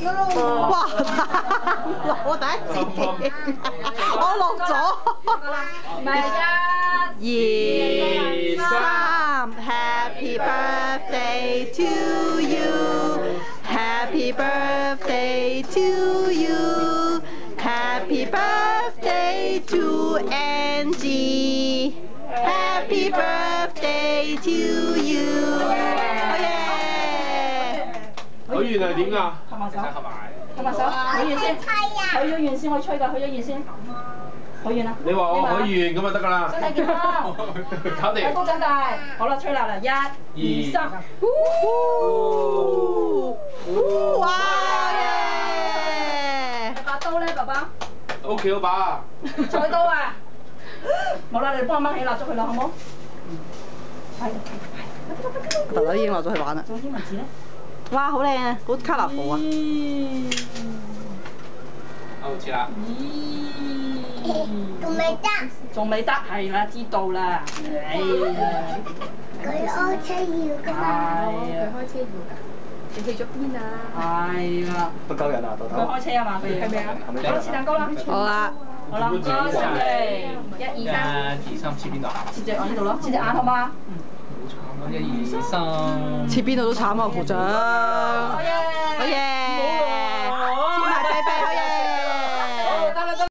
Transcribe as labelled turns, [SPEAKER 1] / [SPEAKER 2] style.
[SPEAKER 1] 哇！我第一次見，我錄咗。1、2、3 ，Happy birthday to you，Happy birthday to you，Happy birthday to Angie，Happy birthday to you。好嘢！
[SPEAKER 2] 許願係點㗎？
[SPEAKER 3] 合埋手，合埋手，許願先，許咗願先可以吹㗎，許咗願先，許願啦。
[SPEAKER 2] 你話我許願咁就得㗎啦。
[SPEAKER 3] 身體健康，
[SPEAKER 2] 搞掂。
[SPEAKER 3] 幸福長大。好啦，吹啦啦，1、2、3。
[SPEAKER 1] 哇耶！
[SPEAKER 3] 把刀咧，爸爸。
[SPEAKER 2] 屋企嗰把啊。
[SPEAKER 3] 菜刀啊！冇啦，你幫我掹起蠟燭佢啦，好冇？係。
[SPEAKER 1] 豆豆已經落咗去玩啦。
[SPEAKER 3] 仲有啲文字咧？
[SPEAKER 1] 哇，好靚啊，好 colourful 啊！
[SPEAKER 2] 好似啦。
[SPEAKER 4] 仲未得。
[SPEAKER 3] 仲未得，係啦，知道啦。哎呀！
[SPEAKER 4] 佢開車要㗎嘛？
[SPEAKER 3] 係啊。
[SPEAKER 5] 佢開車要㗎。你去咗邊啊？
[SPEAKER 3] 係啦。
[SPEAKER 6] 都夠人啊，豆豆。
[SPEAKER 3] 佢開車啊嘛，佢係咪啊？好，切蛋糕啦。
[SPEAKER 1] 好啦，
[SPEAKER 3] 好啦，唔該晒你。1、2、3。
[SPEAKER 6] 1、2、3，切邊度？
[SPEAKER 3] 切隻眼呢度咯，切隻眼好嗎？
[SPEAKER 6] 好慘啊！1、2、3。
[SPEAKER 1] 切邊度都慘啊，部長。
[SPEAKER 3] 好嘢！
[SPEAKER 1] 好嘢！